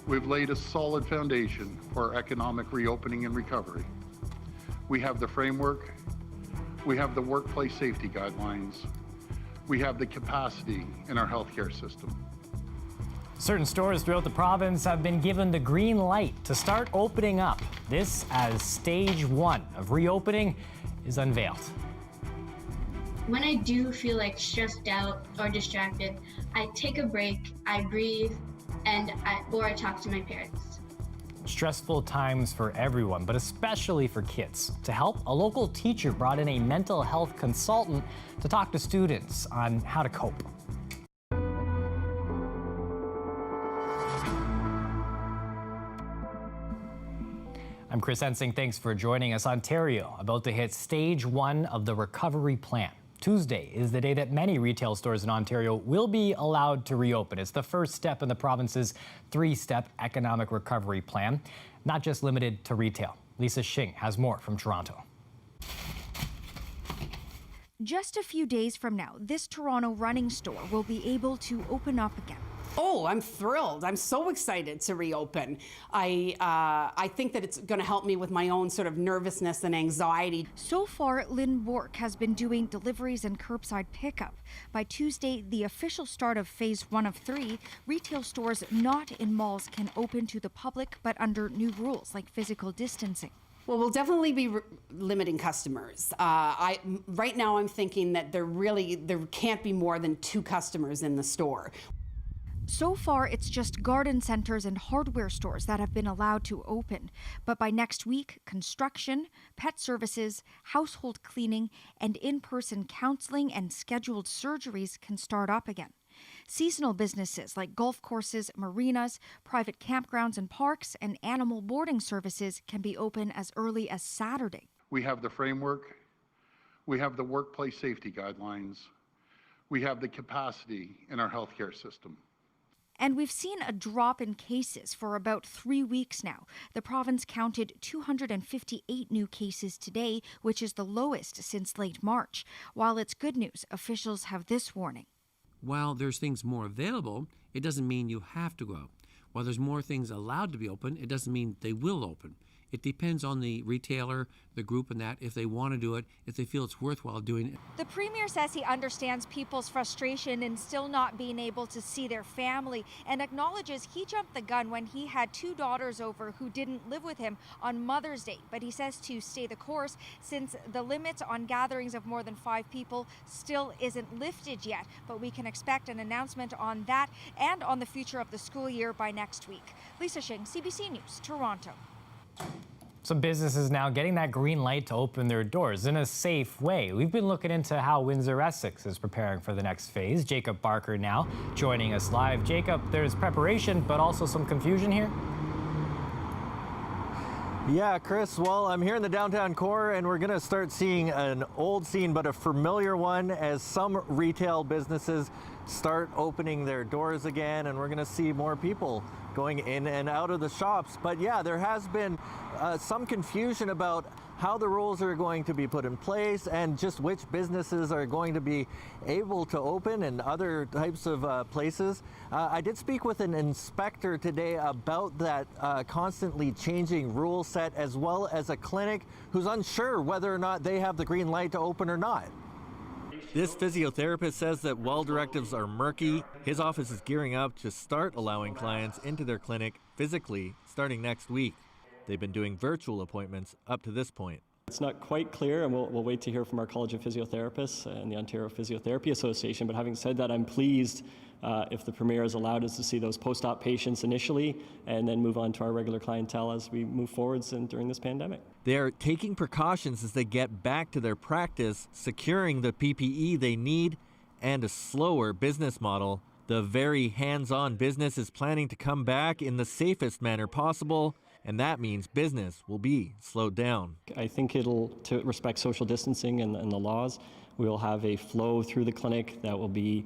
We've laid a solid foundation for our economic reopening and recovery. We have the framework, we have the workplace safety guidelines, we have the capacity in our healthcare system. Certain stores throughout the province have been given the green light to start opening up. This as stage 1 of reopening is unveiled. When I do feel like stressed out or distracted, I take a break, I breathe, or I talk to my parents. Stressful times for everyone, but especially for kids. To help, a local teacher brought in a mental health consultant to talk to students on how to cope. I'm Chris Ensing. Thanks for joining us. Ontario about to hit stage 1 of the recovery plan. Tuesday is the day that many retail stores in Ontario will be allowed to reopen. It's the first step in the province's 3-step economic recovery plan, not just limited to retail. Lisa Shing has more from Toronto. Just a few days from now, this Toronto running store will be able to open up again. Oh, I'm thrilled. I'm so excited to reopen. I think that it's going to help me with my own sort of nervousness and anxiety. So far, Lynn Bork has been doing deliveries and curbside pickup. By Tuesday, the official start of phase 1 of 3, retail stores not in malls can open to the public, but under new rules like physical distancing. Well, we'll definitely be limiting customers. Right now I'm thinking that there can't be more than 2 customers in the store. So far, it's just garden centers and hardware stores that have been allowed to open. But by next week, construction, pet services, household cleaning, and in-person counseling and scheduled surgeries can start up again. Seasonal businesses like golf courses, marinas, private campgrounds and parks, and animal boarding services can be open as early as Saturday. We have the framework, we have the workplace safety guidelines, we have the capacity in our healthcare system. And we've seen a drop in cases for about 3 weeks now. The province counted 258 new cases today, which is the lowest since late March. While it's good news, officials have this warning. While there's things more available, it doesn't mean you have to go out. While there's more things allowed to be open, it doesn't mean they will open. It depends on the retailer, the group, and that, if they want to do it, if they feel it's worthwhile doing it. The Premier says he understands people's frustration in still not being able to see their family and acknowledges he jumped the gun when he had 2 daughters over who didn't live with him on Mother's Day. But he says to stay the course since the limit on gatherings of more than 5 people still isn't lifted yet. But we can expect an announcement on that and on the future of the school year by next week. Lisa Shing, CBC News, Toronto. Some businesses now getting that green light to open their doors in a safe way. We've been looking into how Windsor Essex is preparing for the next phase. Jacob Barker now joining us live. Jacob, there's preparation, but also some confusion here. Yeah, Chris, well, I'm here in the downtown core, and we're going to start seeing an old scene, but a familiar one, as some retail businesses start opening their doors again, and we're going to see more people going in and out of the shops. But yeah, there has been some confusion about how the rules are going to be put in place and just which businesses are going to be able to open and other types of places. I did speak with an inspector today about that constantly changing rule set, as well as a clinic who's unsure whether or not they have the green light to open or not. This physiotherapist says that while directives are murky, his office is gearing up to start allowing clients into their clinic physically starting next week. They've been doing virtual appointments up to this point. It's not quite clear, and we'll wait to hear from our College of Physiotherapists and the Ontario Physiotherapy Association. But having said that, I'm pleased if the Premier has allowed us to see those post-op patients initially and then move on to our regular clientele as we move forwards and during this pandemic. They are taking precautions as they get back to their practice, securing the PPE they need and a slower business model. The very hands-on business is planning to come back in the safest manner possible, and that means business will be slowed down. I think it'll, to respect social distancing and the laws, we'll have a flow through the clinic that will be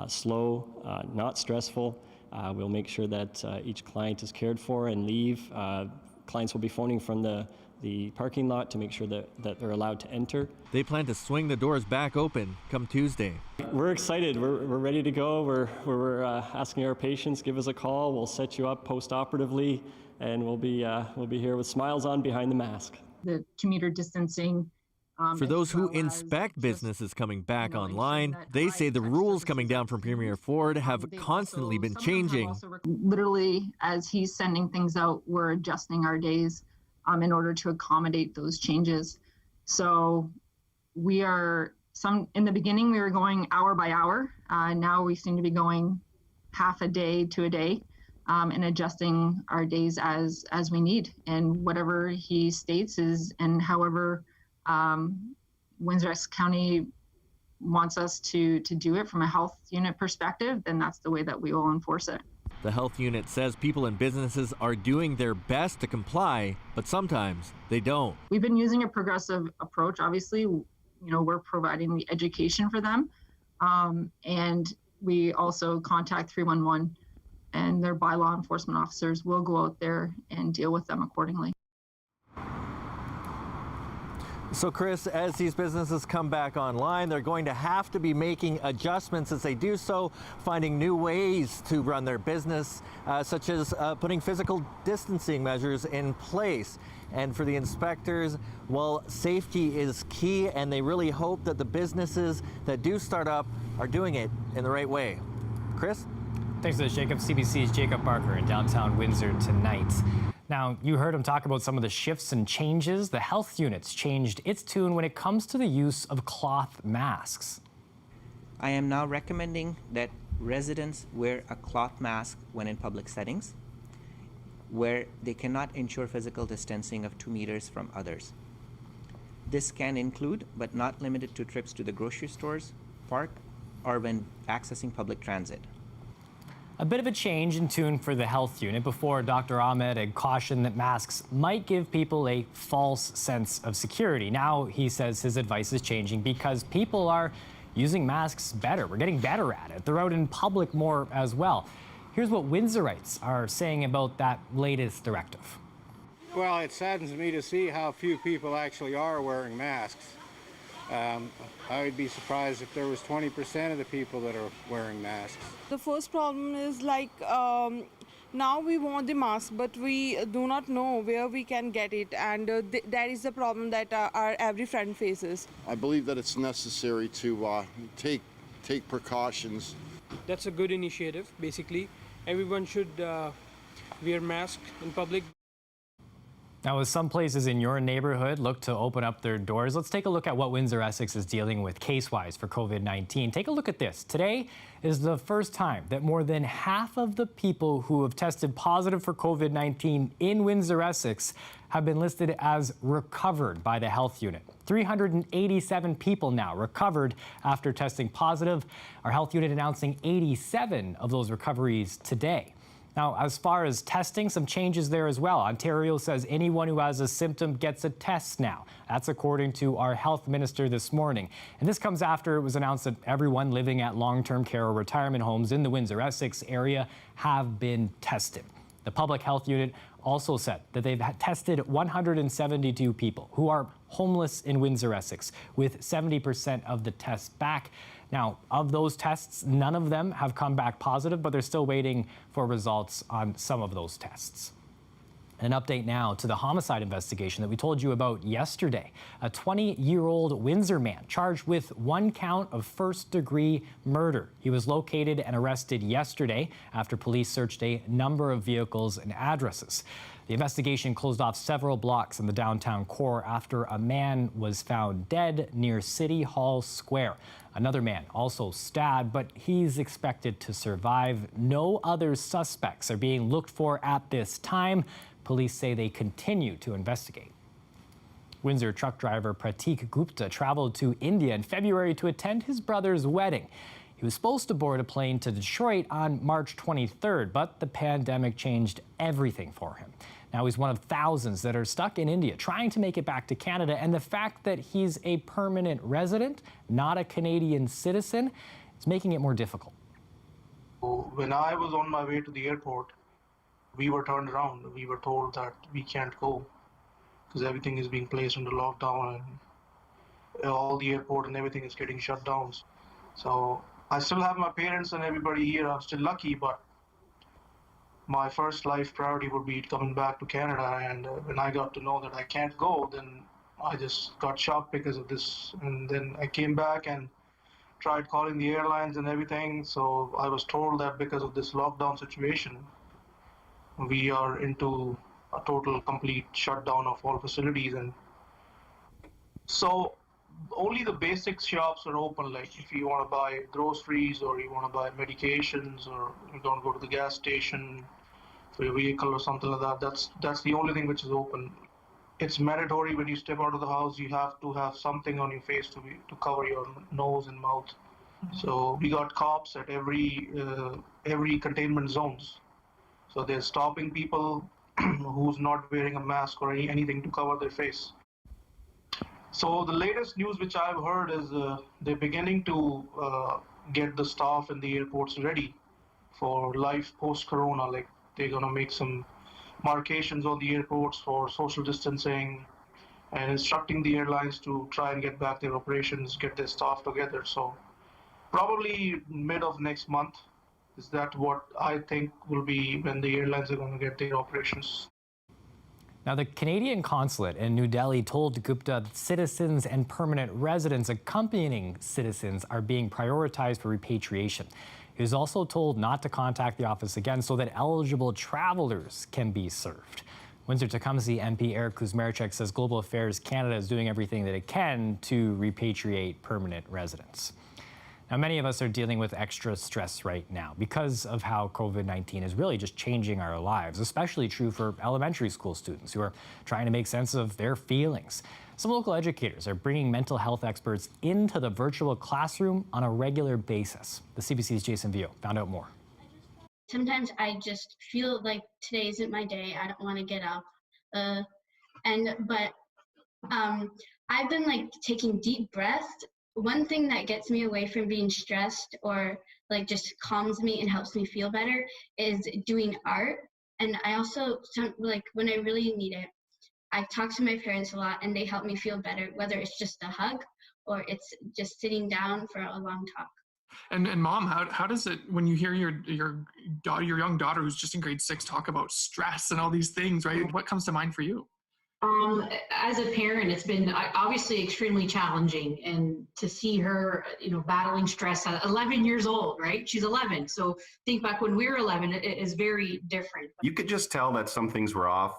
slow, not stressful. We'll make sure that each client is cared for and leave. Clients will be phoning from the the parking lot to make sure that they're allowed to enter. They plan to swing the doors back open come Tuesday. We're excited. We're ready to go. We're asking our patients, give us a call. We'll set you up post-operatively, and we'll be here with smiles on behind the mask. The 2 meter distancing. For those who inspect businesses coming back online, they say the rules coming down from Premier Ford have constantly been changing. Literally, as he's sending things out, we're adjusting our days in order to accommodate those changes. So we are in the beginning, we were going hour by hour. Now we seem to be going half a day to a day and adjusting our days as we need. And whatever he states is, and however Windsor County wants us to do it from a health unit perspective, then that's the way that we will enforce it. The health unit says people and businesses are doing their best to comply, but sometimes they don't. We've been using a progressive approach. Obviously, we're providing the education for them. And we also contact 311, and their bylaw enforcement officers will go out there and deal with them accordingly. So Chris, as these businesses come back online, they're going to have to be making adjustments as they do so, finding new ways to run their business, such as putting physical distancing measures in place. And for the inspectors, well, safety is key, and they really hope that the businesses that do start up are doing it in the right way. Chris? Thanks for this, Jacob. CBC's Jacob Barker in downtown Windsor tonight. Now, you heard him talk about some of the shifts and changes. The health unit's changed its tune when it comes to the use of cloth masks. I am now recommending that residents wear a cloth mask when in public settings, where they cannot ensure physical distancing of 2 meters from others. This can include, but not limited to, trips to the grocery stores, park, or when accessing public transit. A bit of a change in tune for the health unit. Before, Dr. Ahmed had cautioned that masks might give people a false sense of security. Now he says his advice is changing because people are using masks better. We're getting better at it. They're out in public more as well. Here's what Windsorites are saying about that latest directive. Well, it saddens me to see how few people actually are wearing masks. I would be surprised if there was 20% of the people that are wearing masks. The first problem is now we want the mask, but we do not know where we can get it, and that is the problem that our every friend faces. I believe that it's necessary to take precautions. That's a good initiative. Basically, everyone should wear masks in public. Now, as some places in your neighborhood look to open up their doors, let's take a look at what Windsor Essex is dealing with case-wise for COVID-19. Take a look at this. Today is the first time that more than half of the people who have tested positive for COVID-19 in Windsor Essex have been listed as recovered by the health unit. 387 people now recovered after testing positive. Our health unit announcing 87 of those recoveries today. Now, as far as testing, some changes there as well. Ontario says anyone who has a symptom gets a test now. That's according to our health minister this morning. And this comes after it was announced that everyone living at long-term care or retirement homes in the Windsor-Essex area have been tested. The public health unit also said that they've tested 172 people who are homeless in Windsor-Essex, with 70% of the tests back. Now, of those tests, none of them have come back positive, but they're still waiting for results on some of those tests. An update now to the homicide investigation that we told you about yesterday. A 20-year-old Windsor man charged with 1 count of first-degree murder. He was located and arrested yesterday after police searched a number of vehicles and addresses. The investigation closed off several blocks in the downtown core after a man was found dead near City Hall Square. Another man also stabbed, but he's expected to survive. No other suspects are being looked for at this time. Police say they continue to investigate. Windsor truck driver Pratik Gupta traveled to India in February to attend his brother's wedding. He was supposed to board a plane to Detroit on March 23rd, but the pandemic changed everything for him. Now he's one of thousands that are stuck in India trying to make it back to Canada, and the fact that he's a permanent resident, not a Canadian citizen, is making it more difficult. When I was on my way to the airport, we were turned around. We were told that we can't go. because everything is being placed under lockdown and all the airport and everything is getting shut down. So I still have my parents and everybody here. I'm still lucky, but my first life priority would be coming back to Canada. And when I got to know that I can't go, then I just got shocked because of this. And then I came back and tried calling the airlines and everything. So I was told that because of this lockdown situation, we are into a total complete shutdown of all facilities. And so only the basic shops are open, like if you want to buy groceries or you want to buy medications or you don't go to the gas station for your vehicle or something like that. That's the only thing which is open. It's mandatory when you step out of the house, you have to have something on your face to cover your nose and mouth. So we got cops at every containment zones. So they're stopping people who's not wearing a mask or anything to cover their face. So the latest news which I've heard is they're beginning to get the staff in the airports ready for life post-corona. Like they're gonna make some markations on the airports for social distancing and instructing the airlines to try and get back their operations, get their staff together. So probably mid of next month is that what I think will be when the airlines are going to get their operations. Now, the Canadian consulate in New Delhi told Gupta that citizens and permanent residents accompanying citizens are being prioritized for repatriation. He was also told not to contact the office again so that eligible travelers can be served. Windsor-Tecumseh MP Eric Kuzmarchuk says Global Affairs Canada is doing everything that it can to repatriate permanent residents. Now, many of us are dealing with extra stress right now because of how COVID-19 is really just changing our lives, especially true for elementary school students who are trying to make sense of their feelings. Some local educators are bringing mental health experts into the virtual classroom on a regular basis. The CBC's Jason Vio found out more. Sometimes I just feel like today isn't my day. I don't want to get up. But I've been like taking deep breaths. One thing that gets me away from being stressed or like just calms me and helps me feel better is doing art. And I also, like when I really need it, I talk to my parents a lot and they help me feel better, whether it's just a hug or it's just sitting down for a long talk. And Mom, how does it, when you hear your young daughter who's just in grade 6 talk about stress and all these things, right? What comes to mind for you? As a parent, it's been obviously extremely challenging, and to see her, battling stress at 11 years old, right? She's 11. So think back when we were 11, it is very different. You could just tell that some things were off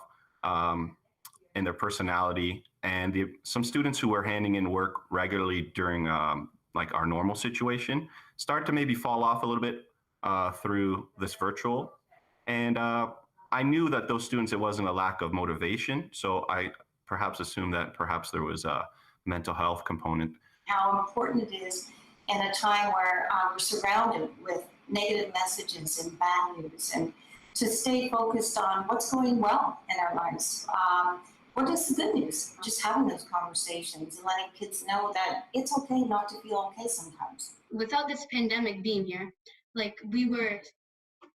in their personality, and some students who were handing in work regularly during like our normal situation start to maybe fall off a little bit through this virtual. And I knew that those students, it wasn't a lack of motivation. So I perhaps assumed that perhaps there was a mental health component. How important it is in a time where we're surrounded with negative messages and bad news, and to stay focused on what's going well in our lives. What is the good news? Just having those conversations and letting kids know that it's okay not to feel okay sometimes. Without this pandemic being here, like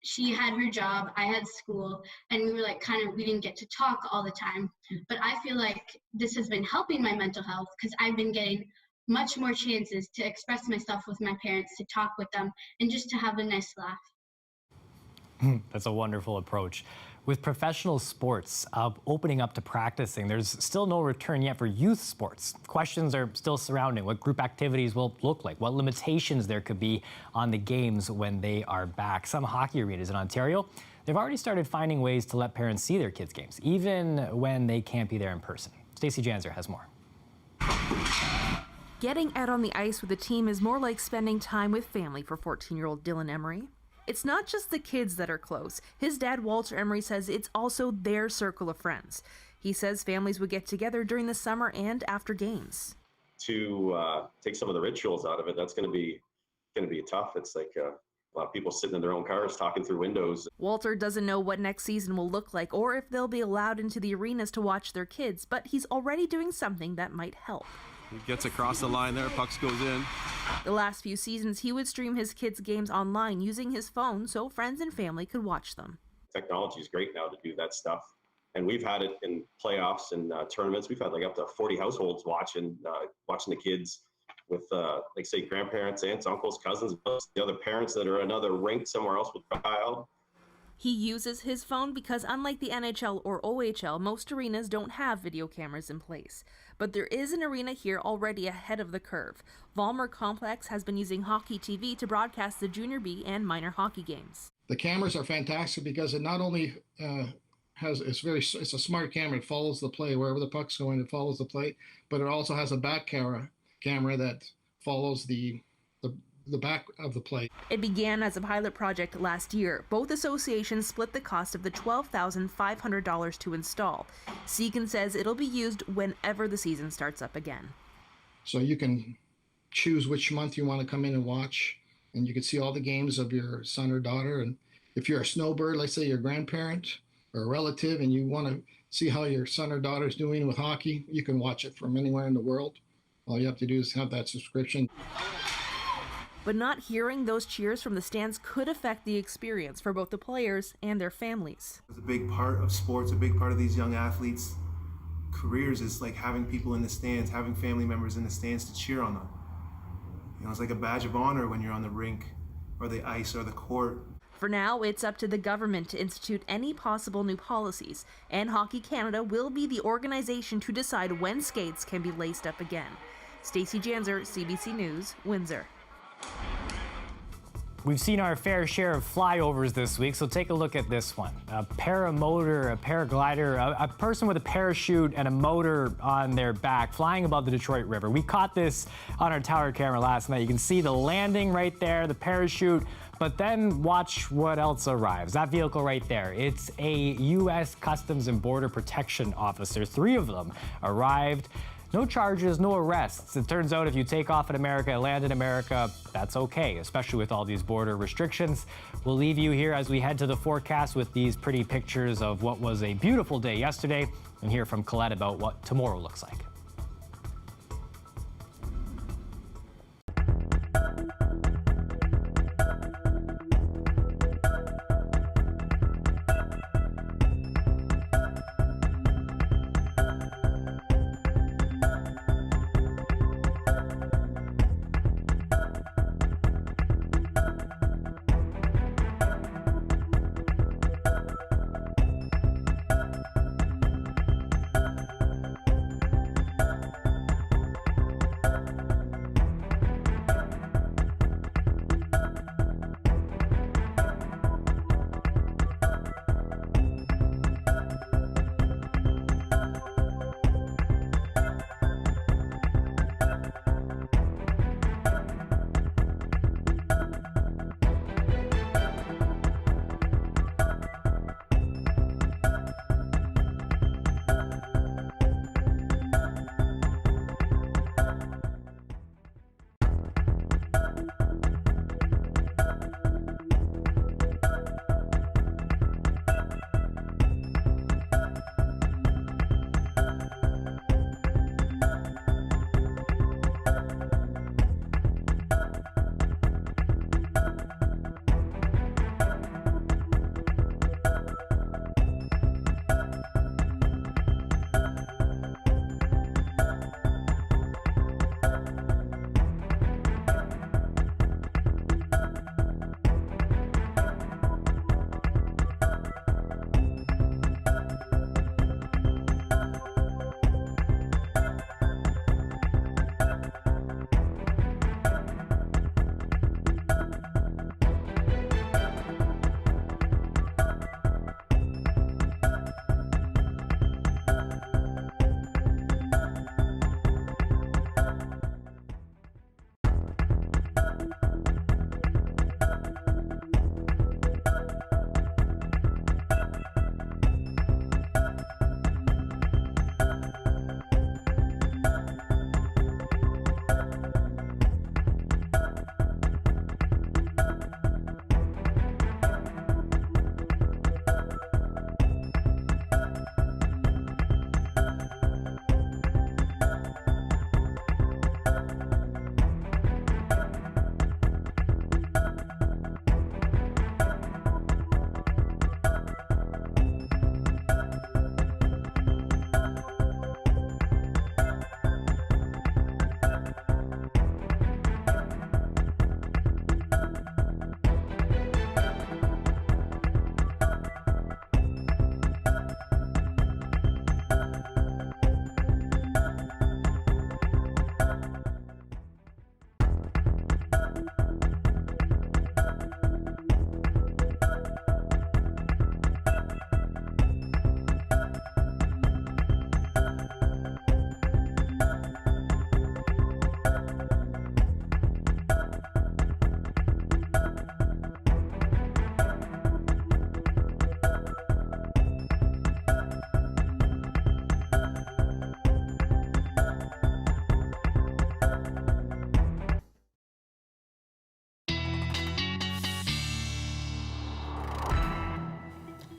she had her job, I had school, and we were like we didn't get to talk all the time. But I feel like this has been helping my mental health because I've been getting much more chances to express myself with my parents, to talk with them, and just to have a nice laugh. That's a wonderful approach. With professional sports opening up to practicing, there's still no return yet for youth sports. Questions are still surrounding what group activities will look like, what limitations there could be on the games when they are back. Some hockey arenas in Ontario, they've already started finding ways to let parents see their kids' games, even when they can't be there in person. Stacey Janzer has more. Getting out on the ice with the team is more like spending time with family for 14-year-old Dylan Emery. It's not just the kids that are close. His dad, Walter Emery, says it's also their circle of friends. He says families would get together during the summer and after games. To take some of the rituals out of it, that's going to be tough. It's like a lot of people sitting in their own cars talking through windows. Walter doesn't know what next season will look like or if they'll be allowed into the arenas to watch their kids, but he's already doing something that might help. He gets across the line there, pucks goes in. The last few seasons, he would stream his kids' games online using his phone so friends and family could watch them. Technology is great now to do that stuff, And we've had it in playoffs and tournaments. We've had like up to 40 households watching the kids with, like say, grandparents, aunts, uncles, cousins, the other parents that are another rink somewhere else with a child. He uses his phone because unlike the NHL or OHL, most arenas don't have video cameras in place. But there is an arena here already ahead of the curve. Vollmer Complex has been using Hockey TV to broadcast the Junior B and minor hockey games. The cameras are fantastic because it not only it's a smart camera. It follows the play wherever the puck's going. It follows the play, but it also has a back camera that follows the back of the play. It began as a pilot project last year. Both associations split the cost of the $12,500 to install. Segan says it'll be used whenever the season starts up again. So you can choose which month you want to come in and watch, and you can see all the games of your son or daughter. And if you're a snowbird, let's say you're a grandparent or a relative, and you want to see how your son or daughter is doing with hockey, you can watch it from anywhere in the world. All you have to do is have that subscription. But not hearing those cheers from the stands could affect the experience for both the players and their families. It's a big part of sports, a big part of these young athletes' careers is like having people in the stands, having family members in the stands to cheer on them. You know, it's like a badge of honor when you're on the rink or the ice or the court. For now, it's up to the government to institute any possible new policies, and Hockey Canada will be the organization to decide when skates can be laced up again. Stacey Janzer, CBC News, Windsor. We've seen our fair share of flyovers this week, so take a look at this one. A paramotor, a paraglider, a person with a parachute and a motor on their back flying above the Detroit River. We caught this on our tower camera last night. You can see the landing right there, the parachute, but then watch what else arrives. That vehicle right there, it's a U.S. Customs and Border Protection officer. 3 of them arrived. No charges, no arrests. It turns out if you take off in America, land in America, that's okay, especially with all these border restrictions. We'll leave you here as we head to the forecast with these pretty pictures of what was a beautiful day yesterday and hear from Colette about what tomorrow looks like.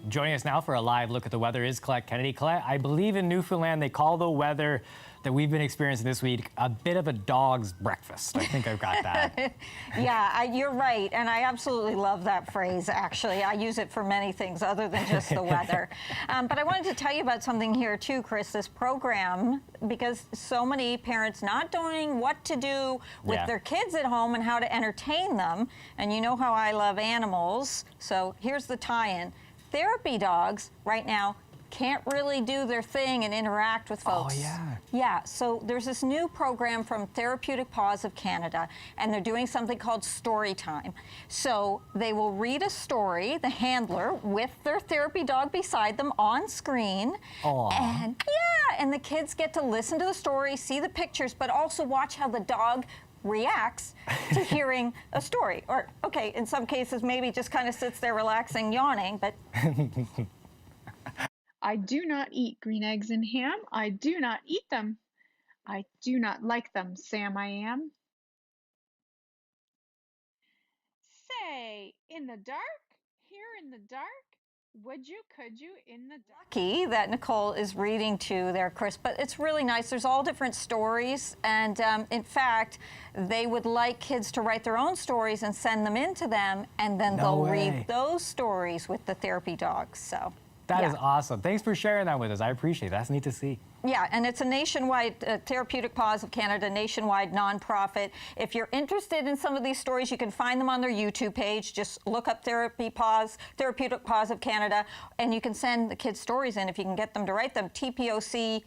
Joining us now for a live look at the weather is Colette Kennedy. Colette, I believe in Newfoundland they call the weather that we've been experiencing this week a bit of a dog's breakfast. I think I've got that. Yeah, you're right. And I absolutely love that phrase, actually. I use it for many things other than just the weather. But I wanted to tell you about something here too, Chris, this program, because so many parents not knowing what to do with their kids at home and how to entertain them. And you know how I love animals. So here's the tie-in. Therapy dogs right now can't really do their thing and interact with folks. Oh, yeah. Yeah, so there's this new program from Therapeutic Paws of Canada, and they're doing something called Story Time. So they will read a story, the handler, with their therapy dog beside them on screen. Aww. And the kids get to listen to the story, see the pictures, but also watch how the dog reacts to hearing a story. Or, okay, in some cases, maybe just kind of sits there relaxing, yawning, but... I do not eat green eggs and ham. I do not eat them. I do not like them, Sam I am. Say, in the dark? Here in the dark? Would you, could you, in the dark? Lucky that Nicole is reading to there, Chris, but it's really nice. There's all different stories, and in fact, they would like kids to write their own stories and send them in to them, and then they'll read those stories with the therapy dogs, so. That is awesome. Thanks for sharing that with us. I appreciate it. That's neat to see. Yeah, and it's a nationwide, Therapeutic Paws of Canada, nationwide nonprofit. If you're interested in some of these stories, you can find them on their YouTube page. Just look up Therapeutic Paws of Canada, and you can send the kids stories in if you can get them to write them. TPOC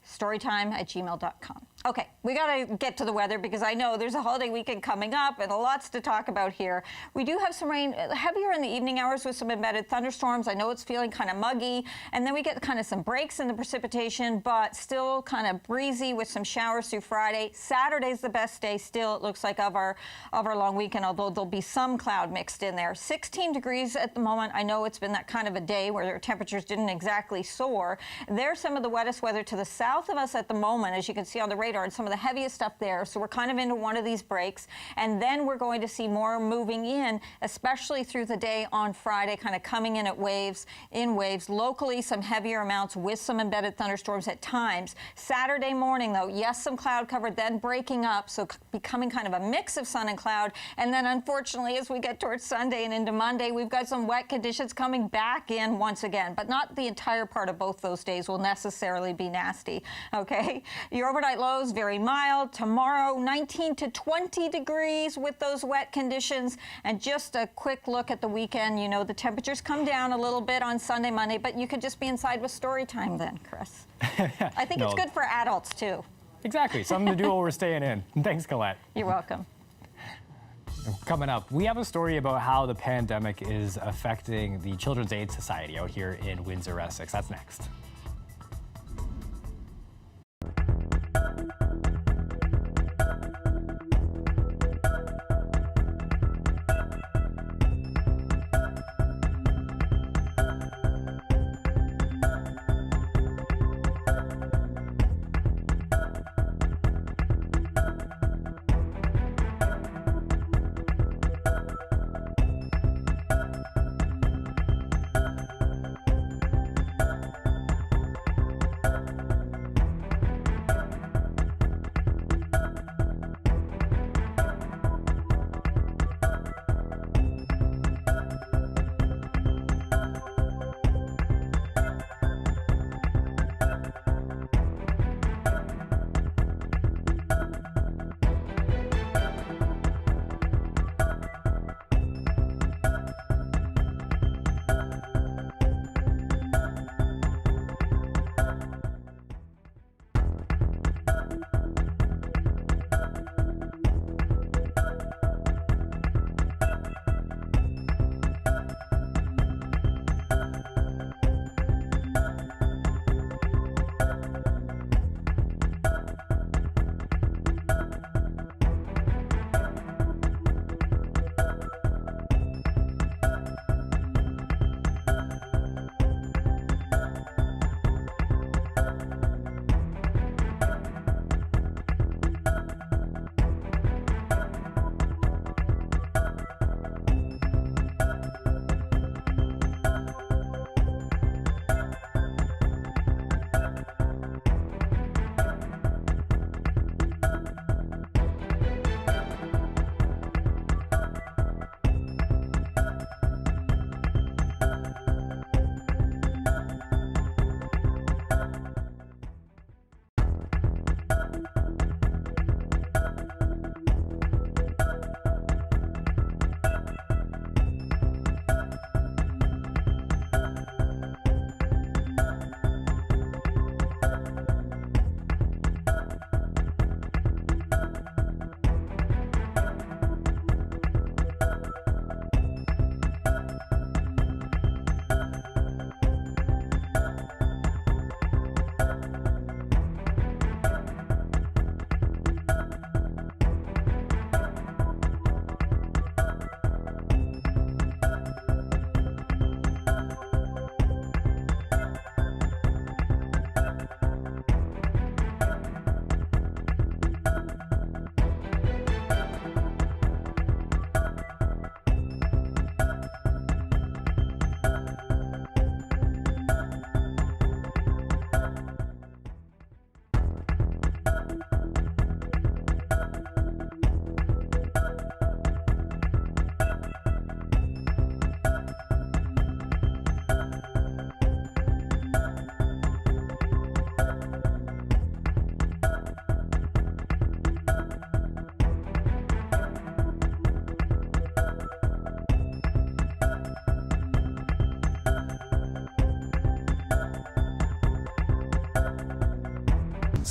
storytime@gmail.com. Okay, we got to get to the weather because I know there's a holiday weekend coming up and lots to talk about here. We do have some rain, heavier in the evening hours with some embedded thunderstorms. I know it's feeling kind of muggy, and then we get kind of some breaks in the precipitation, but still kind of breezy with some showers through Friday. Saturday's the best day still, it looks like, of our long weekend, although there'll be some cloud mixed in there. 16 degrees at the moment. I know it's been that kind of a day where their temperatures didn't exactly soar. There's some of the wettest weather to the south of us at the moment, as you can see on the radar, and some of the heaviest stuff there. So we're kind of into one of these breaks, and then we're going to see more moving in, especially through the day on Friday, kind of coming in at waves. Locally, some heavier amounts with some embedded thunderstorms at times. Saturday morning, though, yes, some cloud cover, then breaking up, so becoming kind of a mix of sun and cloud. And then, unfortunately, as we get towards Sunday and into Monday, we've got some wet conditions coming back in once again, but not the entire part of both those days will necessarily be nasty. Okay, your overnight lows very mild. Tomorrow, 19 to 20 degrees with those wet conditions. And just a quick look at the weekend. You know, the temperatures come down a little bit on Sunday, Monday, but you could just be inside with story time then, Chris. I think it's good for adults too. Exactly, something to do while we're staying in. Thanks, Colette. You're welcome. Coming up, we have a story about how the pandemic is affecting the Children's Aid Society out here in Windsor, Essex. That's next.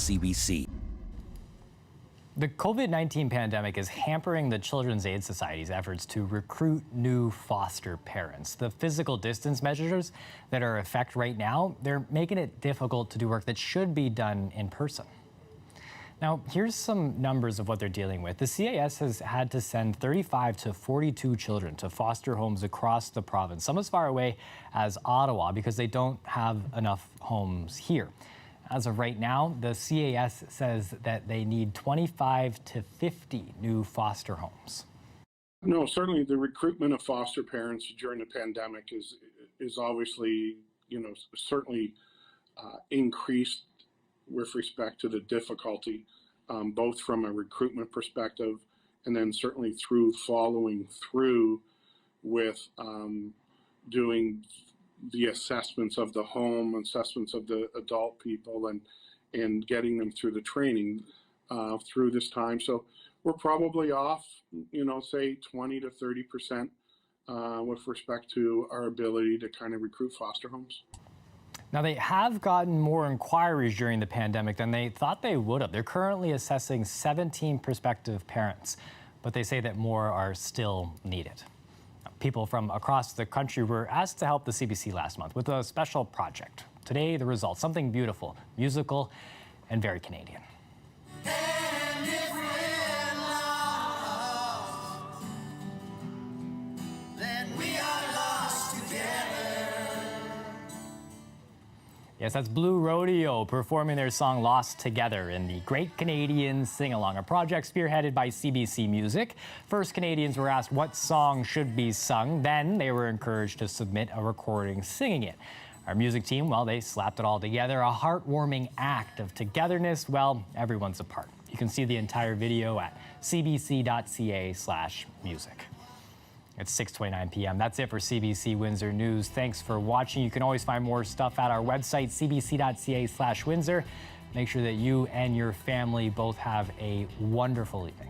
CBC. The COVID-19 pandemic is hampering the Children's Aid Society's efforts to recruit new foster parents. The physical distance measures that are in effect right now, they're making it difficult to do work that should be done in person. Now, here's some numbers of what they're dealing with. The CAS has had to send 35 to 42 children to foster homes across the province, some as far away as Ottawa, because they don't have enough homes here. As of right now, the CAS says that they need 25 to 50 new foster homes. No, certainly the recruitment of foster parents during the pandemic is obviously, certainly increased with respect to the difficulty, both from a recruitment perspective and then certainly through following through with doing the assessments of the home, assessments of the adult people, and getting them through the training through this time. So we're probably off, say 20 to 30% with respect to our ability to kind of recruit foster homes. Now, they have gotten more inquiries during the pandemic than they thought they would have. They're currently assessing 17 prospective parents, but they say that more are still needed. People from across the country were asked to help the CBC last month with a special project. Today, the results, something beautiful, musical, and very Canadian. Yes, that's Blue Rodeo performing their song Lost Together in the Great Canadian Sing-Along, a project spearheaded by CBC Music. First, Canadians were asked what song should be sung. Then they were encouraged to submit a recording singing it. Our music team, well, they slapped it all together, a heartwarming act of togetherness. Well, everyone's a part. You can see the entire video at cbc.ca/music. It's 6:29 p.m. That's it for CBC Windsor News. Thanks for watching. You can always find more stuff at our website, cbc.ca/Windsor. Make sure that you and your family both have a wonderful evening.